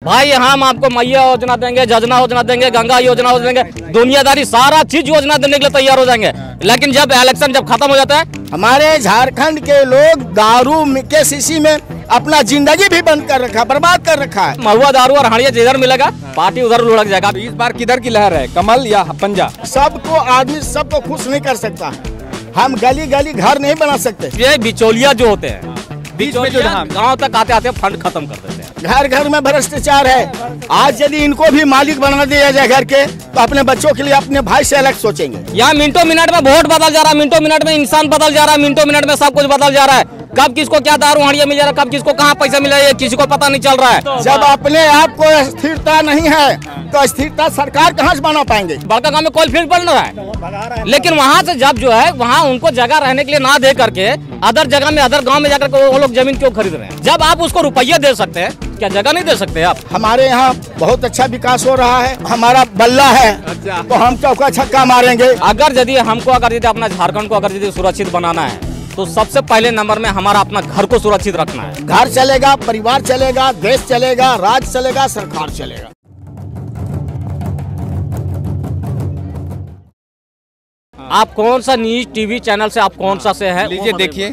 भाई हम आपको मैया योजना देंगे, जजना योजना देंगे, गंगा योजना देंगे, दुनियादारी सारा चीज योजना देने के लिए तैयार हो जाएंगे। लेकिन जब इलेक्शन जब खत्म हो जाता है, हमारे झारखंड के लोग दारू के शीशी में अपना जिंदगी भी बंद कर रखा, बर्बाद कर रखा है। महुआ दारू और हड़िया जिधर मिलेगा पार्टी उधर लुढ़क जाएगा। इस बार किधर की लहर है, कमल या पंजा? सबको आदमी सबको खुश नहीं कर सकता। हम गली गली घर नहीं बना सकते। ये बिचौलिया जो होते हैं, बीच में जो गाँव तक आते आते फंड खत्म कर देते हैं। घर घर में भ्रष्टाचार है। आज यदि इनको भी मालिक बना दिया जाए घर के, तो अपने बच्चों के लिए अपने भाई से अलग सोचेंगे। यहाँ मिनटों मिनट में वोट बदल जा रहा है, मिनटों मिनट में इंसान बदल जा रहा है, मिनटों मिनट में सब कुछ बदल जा रहा है। कब किसको क्या दारू हड़िया मिल जा रहा है, कब किसको कहाँ पैसा मिल रहा है, किसी को पता नहीं चल रहा है। जब अपने आप को स्थिरता नहीं है तो स्थिरता सरकार कहाँ से बना पाएंगे। बड़का गाँव में कोयल फील्ड बन रहा है, लेकिन वहाँ से जब जो है वहाँ उनको जगह रहने के लिए ना दे करके अदर जगह में अदर गाँव में जाकर वो लोग जमीन क्यों खरीद रहे हैं? जब आप उसको रुपये दे सकते हैं, क्या जगह नहीं दे सकते आप? हमारे यहाँ बहुत अच्छा विकास हो रहा है। हमारा बल्ला है। अच्छा। तो हम चौका छक्का मारेंगे। अगर यदि हमको अपना झारखंड को अगर यदि सुरक्षित बनाना है, तो सबसे पहले नंबर में हमारा अपना घर को सुरक्षित रखना है। घर चलेगा, परिवार चलेगा, देश चलेगा, राज्य चलेगा, सरकार चलेगा। आप कौन सा न्यूज टीवी चैनल से आप कौन सा से है? लीजिए देखिए।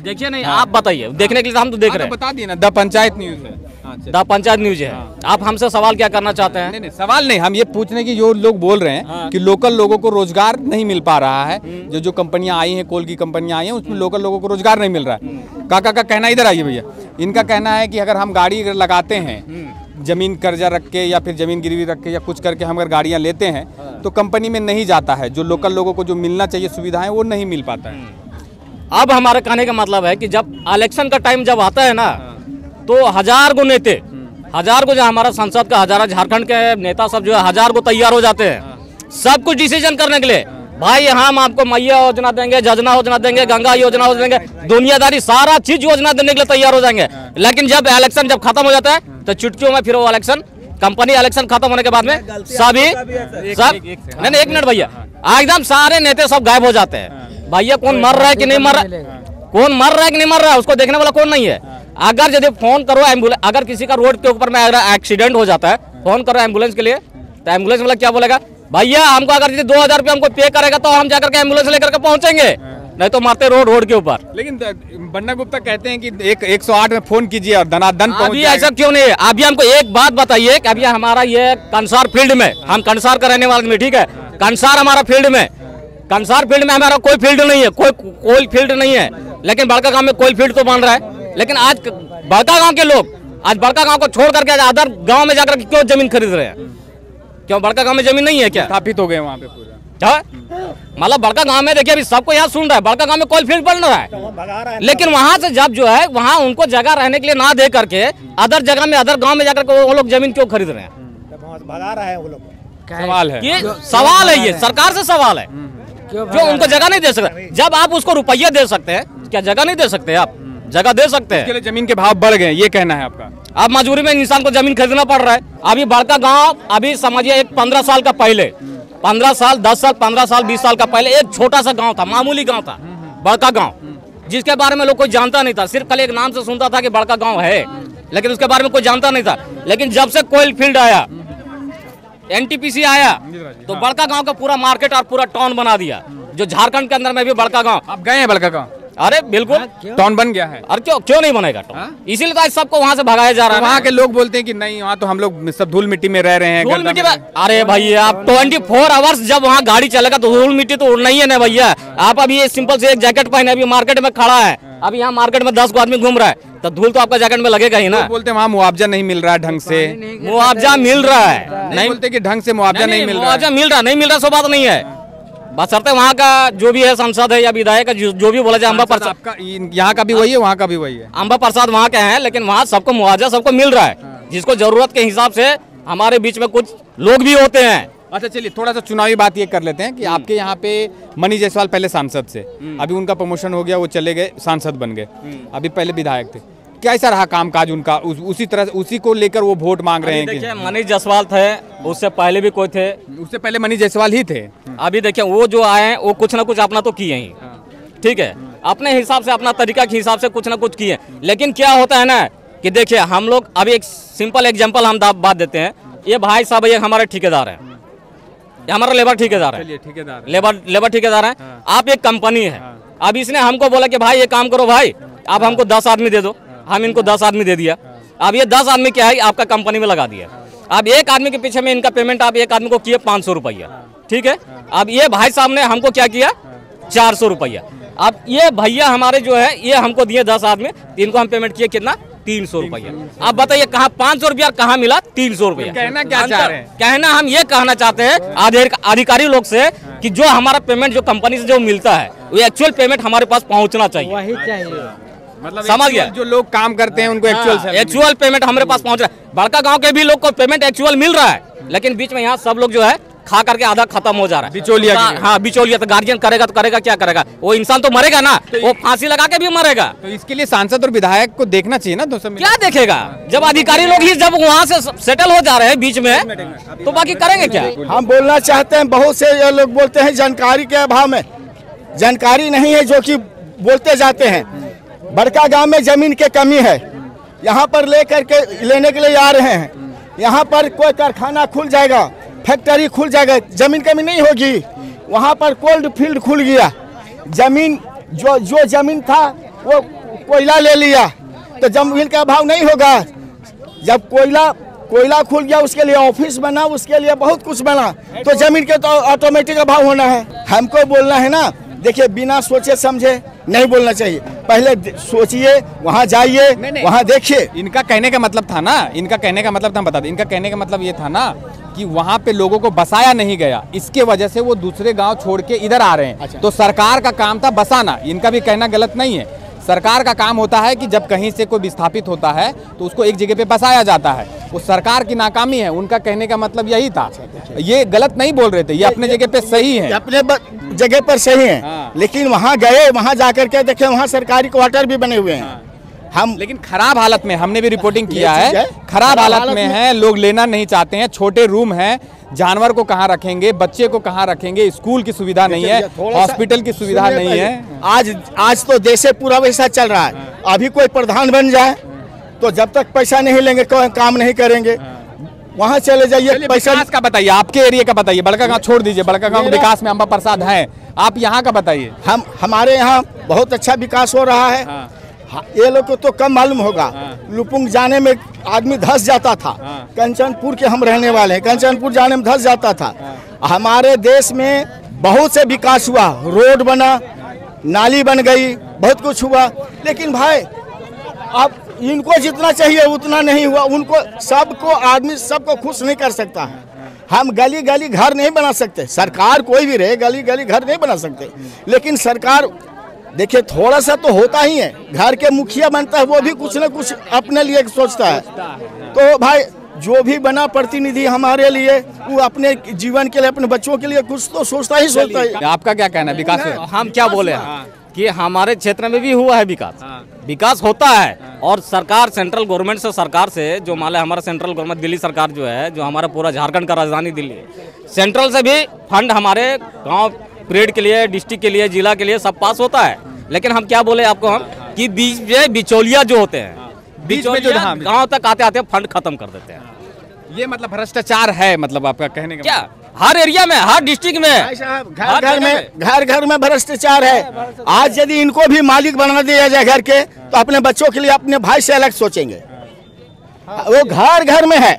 देखिए नहीं, आप बताइए। देखने के लिए हम तो देख रहे हैं। बता दिए ना, द पंचायत न्यूज है। द पंचायत न्यूज है। आप हमसे सवाल क्या करना चाहते हैं? नहीं, सवाल नहीं, हम ये पूछने की जो लोग बोल रहे हैं कि लोकल लोगों को रोजगार नहीं मिल पा रहा है। जो कंपनियां आई हैं, कोल की कंपनियां आई हैं, उसमें लोकल लोगों को रोजगार नहीं मिल रहा है। काका का कहना, इधर आइए भैया। इनका कहना है कि अगर हम गाड़ी लगाते हैं, जमीन कर्जा रख के या फिर जमीन गिरवी रख के या कुछ करके हम अगर गाड़ियां लेते हैं, तो कंपनी में नहीं जाता है। जो लोकल लोगों को जो मिलना चाहिए सुविधाएं, वो नहीं मिल पाता है। अब हमारे कहने का मतलब है कि जब इलेक्शन का टाइम जब आता है ना, तो हजार गो नेते, हजार को जो हमारा संसद का हजार झारखंड के नेता सब जो है हजार को तैयार हो जाते हैं सब कुछ डिसीजन करने के लिए। भाई हम आपको मैया योजना देंगे, जजना योजना देंगे, गंगा योजना देंगे, दुनियादारी सारा चीज योजना देने के लिए तैयार हो जाएंगे। लेकिन जब इलेक्शन जब खत्म हो जाता है, तो चुटकियों में फिर वो इलेक्शन कंपनी इलेक्शन खत्म होने के बाद में सभी सब नहीं, एक मिनट भैया, एकदम सारे नेता सब गायब हो जाते हैं। भैया कौन मर रहा है कि नहीं मर रहा है, कौन मर रहा है कि नहीं मर रहा है, उसको देखने वाला कौन नहीं है। अगर यदि फोन करो एम्बुलेंस, अगर किसी का रोड के ऊपर में अगर एक्सीडेंट हो जाता है, फोन करो एम्बुलेंस के लिए, तो एम्बुलेंस वाला क्या बोलेगा? भैया हमको अगर यदि 2000 रुपये हमको पे करेगा तो हम जाकर के एम्बुलेंस लेकर के पहुंचेंगे, नहीं तो मारते रोड के ऊपर। लेकिन बन्ना गुप्ता कहते हैं कि 108 में फोन कीजिए और धनाधन पहुंच जाएगा। ऐसा क्यों नहीं है? अभी हमको एक बात बताइए कि अभी हमारा ये कंसार फील्ड में, हम कंसार का रहने वाले में, ठीक है, कंसार हमारा फील्ड में, कंसार फील्ड में हमारा कोई फील्ड नहीं है, कोई फील्ड नहीं है। लेकिन बड़का गांव में कोई फील्ड तो बन रहा है। लेकिन आज बड़का गांव के लोग आज बड़का गांव को छोड़ करके अदर गांव में जाकर क्यों जमीन खरीद रहे हैं? क्यों बड़का गांव में जमीन नहीं है क्या? स्थापित हो गए वहाँ पे पूरा। मतलब बड़का गांव में देखिए, अभी सबको यहाँ सुन रहा है, बड़का गांव में कोई फील्ड बन रहा है। लेकिन वहाँ से जब जो है वहाँ उनको जगह रहने के लिए ना दे करके अदर जगह में अदर गांव में जाकर वो लोग जमीन क्यों खरीद रहे हैं? भगा रहा है वो लोग। सवाल है, ये सवाल है, ये सरकार से सवाल है जो उनको जगह नहीं दे सकते। जब आप उसको रुपया दे सकते हैं, क्या जगह नहीं दे सकते? आप जगह दे सकते हैं। जमीन के भाव बढ़ गए, ये कहना है आपका? अब मजबूरी में इंसान को जमीन खरीदना पड़ रहा है। अभी बड़का गांव, अभी समझिए एक 15 साल का पहले, 15 साल 10 साल 15 साल 20 साल का पहले एक छोटा सा गांव था, मामूली गांव था, बड़का गांव, जिसके बारे में लोग कोई जानता नहीं था। सिर्फ कल एक नाम से सुनता था कि बड़का गांव है, लेकिन उसके बारे में कोई जानता नहीं था। लेकिन जब से कोयल फील्ड आया, एनटीपीसी आया, तो बड़का गांव का पूरा मार्केट और पूरा टाउन बना दिया। जो झारखंड के अंदर में भी बड़का गांव, आप गए हैं बड़का गांव? अरे बिल्कुल, टाउन बन गया है। और क्यों नहीं बनेगा टाउन? इसीलिए तो आज सबको वहाँ से भगाया जा रहा है। वहाँ के लोग बोलते हैं कि नहीं, वहाँ तो हम लोग सब धूल मिट्टी में रह रहे हैं। धूल मिट्टी में? अरे भैया, आप 24 आवर्स जब वहाँ गाड़ी चलेगा तो धूल मिट्टी तो उड़ना ही है ना भैया। आप अभी ये सिंपल से एक जैकेट पहने अभी मार्केट में खड़ा है, अभी यहाँ मार्केट में 10 आदमी घूम रहा है, तो धूल तो आपका जैकेट में लगेगा ही ना। बोलते हैं वहाँ मुआवजा नहीं मिल रहा है ढंग से। मुआवजा मिल रहा है, नहीं बोलते कि ढंग से मुआवजा नहीं मिल रहा है। मुआवजा मिल रहा नहीं मिल रहा, सो बात नहीं है। बशर्ते वहाँ का जो भी है सांसद है या विधायक है, जो भी बोला जाए, अम्बा प्रसाद, यहाँ का भी वही है, वहाँ का भी वही है, अम्बा प्रसाद वहाँ के हैं, लेकिन वहाँ सबको मुआवजा सबको मिल रहा है, जिसको जरूरत के हिसाब से। हमारे बीच में कुछ लोग भी होते हैं। अच्छा चलिए, थोड़ा सा चुनावी बात ये कर लेते हैं कि आपके यहाँ पे मनीष जायसवाल पहले सांसद से, अभी उनका प्रमोशन हो गया, वो चले गए, सांसद बन गए, अभी पहले विधायक थे। कैसा रहा कामकाज उनका? उसी तरह उसी को लेकर वो वोट मांग रहे हैं। देखिए, मनीष जायसवाल थे, उससे पहले भी कोई थे, उससे पहले मनीष जायसवाल ही थे। अभी देखिए वो जो आए हैं वो कुछ ना कुछ अपना तो किए ही, ठीक है, अपने हिसाब से अपना तरीका के हिसाब से कुछ ना कुछ किए। लेकिन क्या होता है ना कि देखिए हम लोग अभी एक सिंपल एग्जांपल हम बात देते हैं। ये भाई साहब ये हमारे ठेकेदार हैं, ये हमारा लेबर ठेकेदार है, लेबर ठेकेदार है। आप एक कंपनी है, अब इसने हमको बोला कि भाई ये काम करो भाई, आप हमको 10 आदमी दे दो, हम इनको 10 आदमी दे दिया। अब ये 10 आदमी क्या है आपका कंपनी में लगा दिया। अब एक आदमी के पीछे में इनका पेमेंट आप एक आदमी को किए 500 रुपया, ठीक है। अब ये भाई साहब ने हमको क्या किया 400 रुपया। अब ये भैया हमारे जो है ये हमको दिए 10 आदमी, इनको हम पेमेंट किए कितना 300 रुपया। अब बताइए कहाँ 500 रुपया कहाँ मिला 300 रुपया। कहना क्या चाह रहे हैं? कहना हम ये कहना चाहते हैं अधिकारी लोग से कि जो हमारा पेमेंट जो कंपनी से जो मिलता है वो एक्चुअल पेमेंट हमारे पास पहुंचना चाहिए, वही चाहिए। मतलब समझ गया? जो लोग काम करते हैं उनको एक्चुअल पेमेंट हमारे पास पहुंच रहा है। बड़का गांव के भी लोग को पेमेंट एक्चुअल मिल रहा है, लेकिन बीच में यहाँ सब लोग जो है खा करके आधा खत्म हो जा रहा है। बिचौलिया हाँ बिचौलिया। तो गार्जियन करेगा तो करेगा क्या करेगा, वो इंसान तो मरेगा ना, वो फांसी लगा के भी मरेगा। तो इसके लिए सांसद और विधायक को देखना चाहिए ना। दोस्तों क्या देखेगा जब अधिकारी लोग ही जब वहाँ से सेटल हो जा रहे हैं बीच में, तो बाकी करेंगे क्या। हम बोलना चाहते हैं, बहुत से ये लोग बोलते हैं जानकारी के अभाव में, जानकारी नहीं है जो कि बोलते जाते हैं। बड़का गांव में जमीन की कमी है, यहाँ पर लेने के लिए आ रहे हैं। यहाँ पर कोई कारखाना खुल जाएगा, फैक्ट्री खुल जाएगा, जमीन कमी नहीं होगी। वहाँ पर कोल्ड फील्ड खुल गया, जमीन जो जमीन था वो कोयला ले लिया, तो जमीन का अभाव नहीं होगा। जब कोयला खुल गया, उसके लिए ऑफिस बना, उसके लिए बहुत कुछ बना, तो जमीन के तो ऑटोमेटिक अभाव होना है। हमको बोलना है ना, देखिए बिना सोचे समझे नहीं बोलना चाहिए। पहले सोचिए, वहाँ जाइए, वहाँ देखिए। इनका कहने का मतलब था ना, इनका कहने का मतलब था, हम बता दें, इनका कहने का मतलब ये था ना कि वहाँ पे लोगों को बसाया नहीं गया, इसके वजह से वो दूसरे गांव छोड़ के इधर आ रहे हैं। अच्छा। तो सरकार का काम था बसाना, इनका भी कहना गलत नहीं है। सरकार का काम होता है कि जब कहीं से कोई विस्थापित होता है तो उसको एक जगह पे बसाया जाता है। वो सरकार की नाकामी है, उनका कहने का मतलब यही था। ये गलत नहीं बोल रहे थे, ये अपने जगह पे सही है, अपने जगह पर सही है। हाँ। लेकिन वहाँ गए, वहाँ जाकर के देखे, वहाँ सरकारी क्वार्टर भी बने हुए हैं। हम लेकिन खराब हालत में, हमने भी रिपोर्टिंग किया ये चीज़ है, है। खराब हालत में है, लोग लेना नहीं चाहते हैं। छोटे रूम हैं, जानवर को कहाँ रखेंगे, बच्चे को कहाँ रखेंगे, स्कूल की सुविधा नहीं है, हॉस्पिटल की सुविधा नहीं है। आज तो देश पूरा वैसा चल रहा है। अभी कोई प्रधान बन जाए तो जब तक पैसा नहीं लेंगे कोई काम नहीं करेंगे। वहाँ चले जाइए, पैसा विकास का बताइए, आपके एरिया का बताइए। बड़का गांव छोड़ दीजिए, बड़का गांव विकास में अंबा प्रसाद है, आप यहाँ का बताइए। हमारे यहाँ बहुत अच्छा विकास हो रहा है। ये लोग को तो कम मालूम होगा। लुपुंग जाने में आदमी धंस जाता था। कंचनपुर के हम रहने वाले हैं, कंचनपुर जाने में धंस जाता था। हमारे देश में बहुत से विकास हुआ, रोड बना, नाली बन गई, बहुत कुछ हुआ। लेकिन भाई अब इनको जितना चाहिए उतना नहीं हुआ। उनको सबको खुश नहीं कर सकता है। हम गली गली घर नहीं बना सकते, सरकार कोई भी रहे गली गली घर नहीं बना सकते। लेकिन सरकार देखिए थोड़ा सा तो होता ही है, घर के मुखिया बनता है वो भी कुछ न कुछ अपने लिए सोचता है। तो भाई जो भी बना प्रतिनिधि हमारे लिए, वो अपने जीवन के लिए, अपने बच्चों के लिए कुछ तो सोचता ही है। आपका क्या कहना है विकास? हम क्या बोले कि हमारे क्षेत्र में भी हुआ है विकास। विकास होता है और सरकार सेंट्रल गवर्नमेंट से, सरकार से जो मान हमारा सेंट्रल गवर्नमेंट दिल्ली सरकार जो है, जो हमारा पूरा झारखंड का राजधानी दिल्ली है, सेंट्रल से भी फंड हमारे गांव परेड के लिए, डिस्ट्रिक्ट के लिए, जिला के लिए सब पास होता है। लेकिन हम क्या बोले आपको हम कि बीच में बिचौलिया जो होते हैं, बिचौलिया गाँव तक आते आते फंड खत्म कर देते हैं। ये मतलब भ्रष्टाचार है, मतलब आपका कहने का क्या हर एरिया में, हर डिस्ट्रिक्ट में, घर घर में भ्रष्टाचार है। आज यदि इनको भी मालिक बना दिया जाए घर के, तो अपने बच्चों के लिए अपने भाई से अलग सोचेंगे। वो घर घर में है,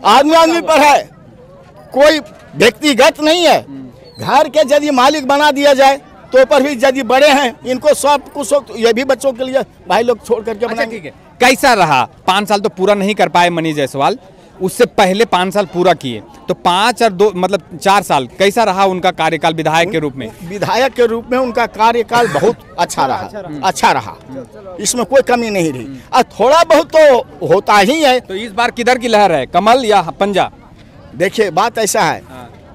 आदमी पर है, कोई व्यक्तिगत नहीं है। घर के यदि मालिक बना दिया जाए तो पर भी यदि बड़े हैं, इनको सब कुछ, ये भी बच्चों के लिए भाई लोग छोड़ करके बनाएंगे। ठीक है, कैसा रहा 5 साल तो पूरा नहीं कर पाए मनीष जायसवाल, उससे पहले 5 साल पूरा किए, तो 5 और 2 मतलब 4 साल कैसा रहा उनका कार्यकाल विधायक के रूप में? विधायक के रूप में उनका कार्यकाल बहुत अच्छा रहा, इसमें कोई कमी नहीं रही। और थोड़ा बहुत तो होता ही है। तो इस बार किधर की लहर है, कमल या पंजा? देखिए बात ऐसा है,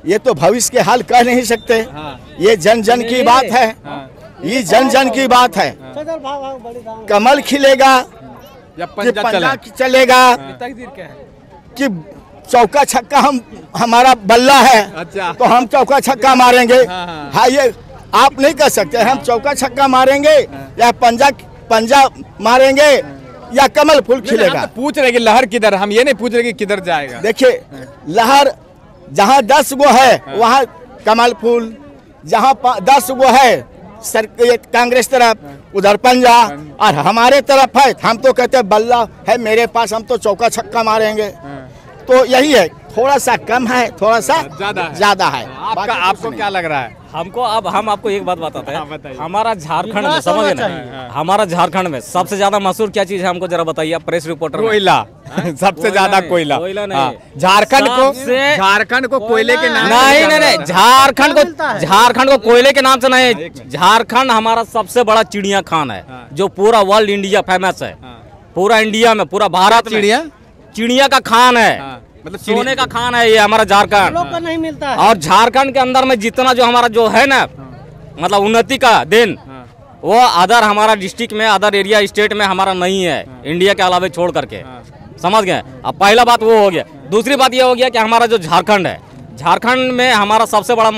ये तो भविष्य के हाल कह नहीं सकते। ये जन जन की बात है, ये जन जन की बात है। कमल खिलेगा या पंजा चलेगा कि चौका छक्का हमारा बल्ला है। अच्छा। तो हम चौका छक्का मारेंगे। हाँ ये आप नहीं कर सकते। हम चौका छक्का मारेंगे या पंजा मारेंगे, या कमल फूल हम खिलेगा। तो पूछ रहे कि लहर किधर, हम ये नहीं पूछ रहे कि किधर जाएगा। देखिए लहर जहाँ 10 गो है वहाँ कमल फूल, जहाँ 10 गो है कांग्रेस तरफ उधर पंजा, और हमारे तरफ है हम तो कहते हैं बल्ला है मेरे पास, हम तो चौका छक्का मारेंगे। तो यही है, थोड़ा सा कम है, थोड़ा सा ज्यादा है। आपको क्या लग रहा है? हमको अब हम आपको एक बात बताते हाँ, हैं, बताइए। हमारा झारखंड में समझ ना, हमारा झारखंड में सबसे ज्यादा मशहूर क्या चीज है हमको जरा बताइए, प्रेस रिपोर्टर में। कोयला। सबसे ज्यादा कोयला। झारखंड को कोयले के नाम नहीं, झारखंड को कोयले के नाम से नहीं, झारखंड हमारा सबसे बड़ा चिड़िया खान है, जो पूरा वर्ल्ड इंडिया फेमस है, पूरा इंडिया में, पूरा भारत में चिड़िया का खान है, मतलब सोने का खान है ये हमारा झारखंड। नहीं मिलता है। और झारखंड के अंदर में जितना जो हमारा जो है ना, मतलब उन्नति का दिन, वो अदर हमारा डिस्ट्रिक्ट में, अदर एरिया स्टेट में हमारा नहीं है, इंडिया के अलावा छोड़ करके, समझ गए। अब पहला बात वो हो गया। दूसरी बात ये हो गया कि हमारा जो झारखंड है, झारखंड में हमारा सबसे बड़ा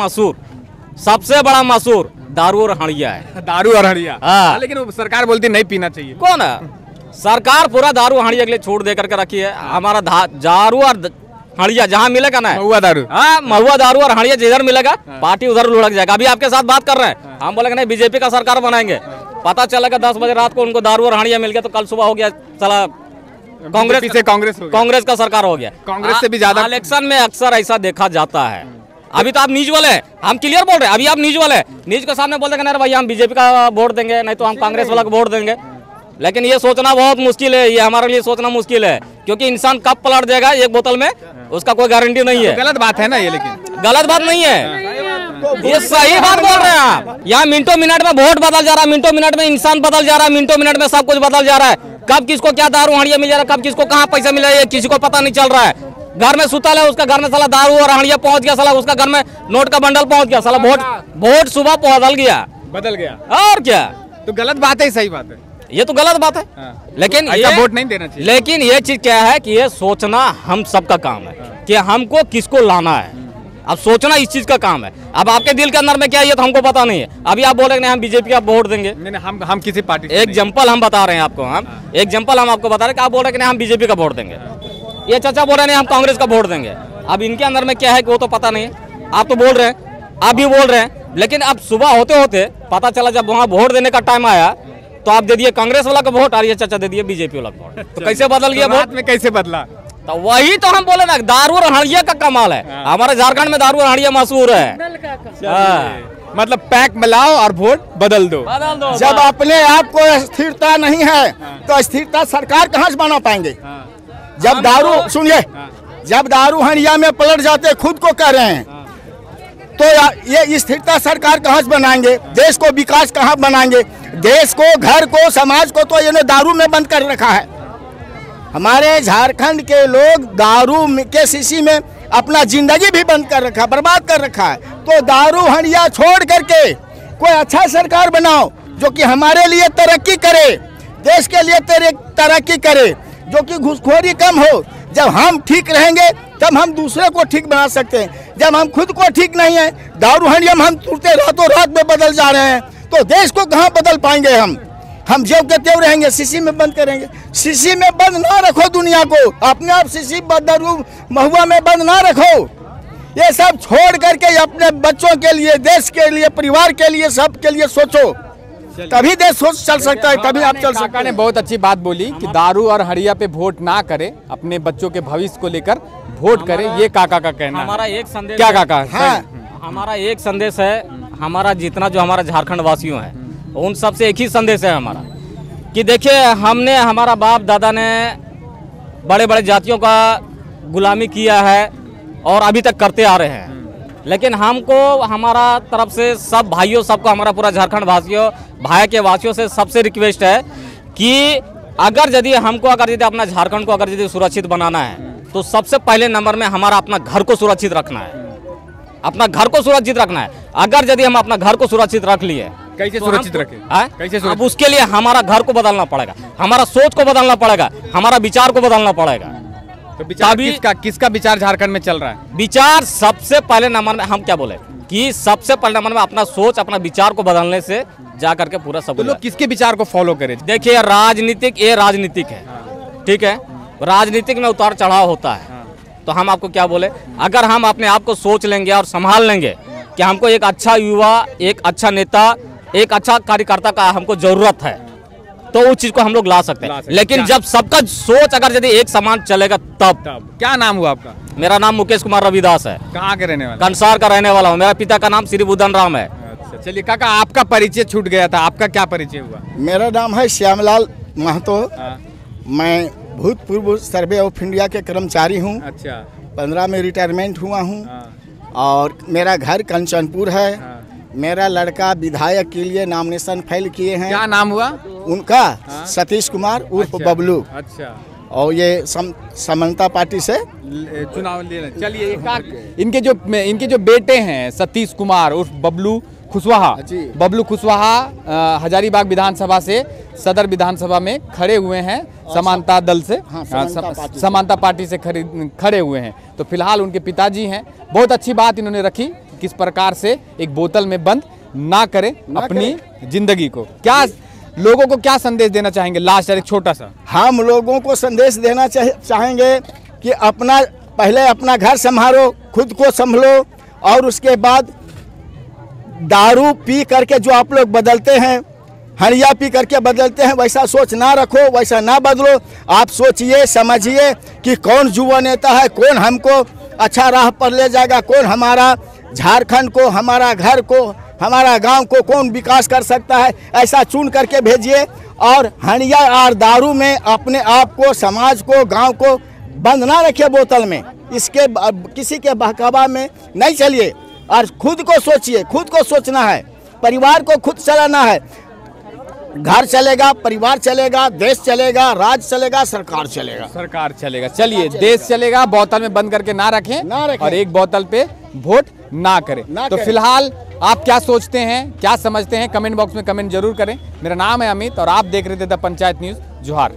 मशहूर दारू और हड़िया है। दारू और हड़िया। हाँ। लेकिन वो सरकार बोलती नहीं पीना चाहिए। कौन है? सरकार पूरा दारू हड़िया के लिए छूट दे करके रखी है। हमारा दारू और हड़िया जहाँ मिलेगा ना, महुआ दारू। हाँ, महुआ दारू और हड़िया जिधर मिलेगा पार्टी उधर लुढ़क जाएगा। अभी आपके साथ बात कर रहे हैं, हम बोलेंगे नहीं बीजेपी का सरकार बनाएंगे, पता चलेगा 10 बजे रात को उनको दारू और हड़िया मिल गया तो कल सुबह हो गया चला कांग्रेस का सरकार हो गया। कांग्रेस से भी ज्यादा इलेक्शन में अक्सर ऐसा देखा जाता है। अभी तो आप न्यूज वाले हैं, हम क्लियर बोल रहे हैं, अभी आप न्यूज वाले हैं, न्यूज के सामने बोल देंगे नहीं भैया हम बीजेपी का वोट देंगे, नहीं तो हम कांग्रेस वाला को वोट देंगे। लेकिन ये सोचना बहुत मुश्किल है, ये हमारे लिए सोचना मुश्किल है, क्योंकि इंसान कब पलट जाएगा एक बोतल में उसका कोई गारंटी नहीं है। गलत बात है ना ये, लेकिन गलत बात नहीं है, ये सही बात बोल रहे हैं आप। यहाँ मिनटों मिनट में वोट बदल जा रहा है, मिनटों मिनट में इंसान बदल जा रहा है, मिनटों मिनट में सब कुछ बदल जा रहा है। कब किसको क्या दारू हड़िया मिल जा रहा है, कब किसको कहाँ पैसा मिल रहा है, किसी को पता नहीं चल रहा है। घर में सुतल है, उसका घर में साला दारू और हड़िया पहुंच गया, साला उसका घर में नोट का बंडल पहुंच गया, साला वोट सुबह बदल गया। और क्या? तो गलत बात है, सही बात है, ये तो गलत बात है। लेकिन ऐसा वोट नहीं देना चाहिए। लेकिन ये चीज क्या है कि ये सोचना हम सबका काम है कि हमको किसको लाना है। अब सोचना इस चीज का काम है। अब आपके दिल के अंदर में क्या है ये तो हमको पता नहीं है। अभी आप बोल रहे हैं हम बीजेपी का वोट देंगे, नहीं हम किसी पार्टी से एग्जाम्पल हम बता रहे हैं आपको, हम एग्जाम्पल हम आपको बता रहे हैं कि आप बोल रहे हैं कि हम बीजेपी का वोट देंगे, ये चाचा बोल रहे हैं हम कांग्रेस का वोट देंगे। अब इनके अंदर में क्या है कि वो तो पता नहीं है। आप तो बोल रहे हैं, आप भी बोल रहे हैं, लेकिन अब सुबह होते होते पता चला जब वहाँ वोट देने का टाइम आया तो आप दे दिए कांग्रेस वाला का वोट और ये चाचा दे दिए बीजेपी वाला का वोट। तो कैसे बदल गया वोट में? कैसे बदला? तो वही तो हम बोले ना, दारू और हड़िया का कमाल है। हमारे झारखंड में दारू और हड़िया मशहूर है। मतलब पैक मिलाओ और वोट बदल दो। जब अपने आप को स्थिरता नहीं है तो स्थिरता सरकार कहाँ से बना पाएंगे? जब दारू सुनिए, जब दारू हड़िया में पलट जाते खुद को कह रहे हैं, तो ये स्थिरता सरकार कहाँ से बनाएंगे? देश को विकास कहाँ बनाएंगे? देश को, घर को, समाज को तो ये दारू में बंद कर रखा है। हमारे झारखंड के लोग दारू के शीशी में अपना जिंदगी भी बंद कर रखा, बर्बाद कर रखा है। तो दारू हड़िया छोड़ करके कोई अच्छा सरकार बनाओ जो कि हमारे लिए तरक्की करे, देश के लिए तरक्की करे, जो कि घूसखोरी कम हो। जब हम ठीक रहेंगे तब हम दूसरे को ठीक बना सकते हैं। जब हम खुद को ठीक नहीं है, दारू हड़िया में हम तुरते रातों रात में बदल जा रहे हैं, तो देश को कहाँ बदल पाएंगे हम ज्यों के त्यों रहेंगे, शीशी में बंद करेंगे। शीशी में बंद ना रखो दुनिया को, अपने आप शीशी दारू महुआ में बंद ना रखो। ये सब छोड़ करके अपने बच्चों के लिए, देश के लिए, परिवार के लिए, सबके लिए सोचो, तभी देश चल सकता है, तभी आप चल सकते हैं। ने बहुत अच्छी बात बोली कि दारू और हड़िया पे वोट ना करे, अपने बच्चों के भविष्य को लेकर वोट करे। ये काका का कहना है। हमारा एक संदेश क्या काका? हाँ। हमारा एक संदेश है, हमारा जितना जो हमारा झारखंड वासियों है उन सबसे एक ही संदेश है हमारा कि देखिए, हमने, हमारा बाप दादा ने बड़े बड़े जातियों का गुलामी किया है और अभी तक करते आ रहे हैं। लेकिन हमको, हमारा तरफ से सब भाइयों, सबको, हमारा पूरा झारखंड वासियों, भाई के वासियों से सबसे रिक्वेस्ट है कि अगर यदि हमको, अगर यदि अपना झारखंड को अगर यदि सुरक्षित बनाना है तो सबसे पहले नंबर में हमारा अपना घर को सुरक्षित रखना है, अपना घर को सुरक्षित रखना है। अगर यदि हम अपना घर को सुरक्षित रख लिए, कैसे सुरक्षित रखें? कैसे अब उसके लिए हमारा घर को बदलना पड़ेगा, हमारा सोच को बदलना पड़ेगा, हमारा विचार को बदलना पड़ेगा। तो विचार किसका विचार झारखंड में चल रहा है? विचार सबसे पहले नंबर में हम क्या बोले, कि सबसे पहले मन में अपना सोच, अपना विचार को बदलने से जा करके पूरा सब तो लोग किसके विचार को फॉलो करें? देखिए, राजनीतिक है, ठीक है, राजनीतिक में उतार चढ़ाव होता है। तो हम आपको क्या बोले, अगर हम अपने आप को सोच लेंगे और संभाल लेंगे कि हमको एक अच्छा युवा, एक अच्छा नेता, एक अच्छा कार्यकर्ता का हमको जरूरत है, तो उस चीज को हम लोग ला सकते हैं। लेकिन जब सबका सोच अगर यदि एक समान चलेगा तब। क्या नाम हुआ आपका? मेरा नाम मुकेश कुमार रविदास है। कहाँ के रहने वाले? कंसार का रहने वाला हूँ। मेरा पिता का नाम श्री बुद्धन राम है। अच्छा, चलिए काका, आपका परिचय छूट गया था, आपका क्या परिचय हुआ? मेरा नाम है श्यामलाल महतो। मैं भूतपूर्व सर्वे ऑफ इंडिया के कर्मचारी हूँ। अच्छा। 15 में रिटायरमेंट हुआ हूँ और मेरा घर कंचनपुर है। मेरा लड़का विधायक के लिए नॉमिनेशन फाइल किए हैं। क्या नाम हुआ उनका? सतीश कुमार उर्फ बबलू। अच्छा। और ये समानता पार्टी से चुनाव लेना। चलिए, इनके जो बेटे हैं सतीश कुमार उर्फ बबलू कुशवाहा हजारीबाग विधानसभा से सदर विधानसभा में खड़े हुए हैं समानता दल से। समानता पार्टी से खड़े हुए हैं। तो फिलहाल उनके पिताजी हैं। बहुत अच्छी बात इन्होंने रखी, किस प्रकार से एक बोतल में बंद ना करें अपनी जिंदगी को। क्या लोगों को क्या संदेश देना चाहेंगे? लास्ट एक छोटा सा। हम लोगों को संदेश देना चाहेंगे कि पहले अपना घर संभालो, खुद को संभलो, और उसके बाद दारू पी करके जो आप लोग बदलते हैं, हड़िया पी करके बदलते हैं, वैसा सोच ना रखो, वैसा ना बदलो। आप सोचिए, समझिए कि कौन युवा नेता है, कौन हमको अच्छा राह पर ले जाएगा, कौन हमारा झारखंड को, हमारा घर को, हमारा गांव को कौन विकास कर सकता है, ऐसा चुन करके भेजिए। और हड़िया और दारू में अपने आप को, समाज को, गांव को बंद ना रखिए बोतल में। इसके किसी के बहकावा में नहीं चलिए और खुद को सोचिए। खुद को सोचना है, परिवार को खुद चलाना है। घर चलेगा, परिवार चलेगा, देश चलेगा, राज्य चलेगा, सरकार चलेगा। चलिए, देश चलेगा, बोतल में बंद करके ना रखें और एक बोतल पे वोट ना करें। तो फिलहाल आप क्या सोचते हैं, क्या समझते हैं, कमेंट बॉक्स में कमेंट जरूर करें। मेरा नाम है अमित और आप देख रहे थे द पंचायत न्यूज़। जोहार।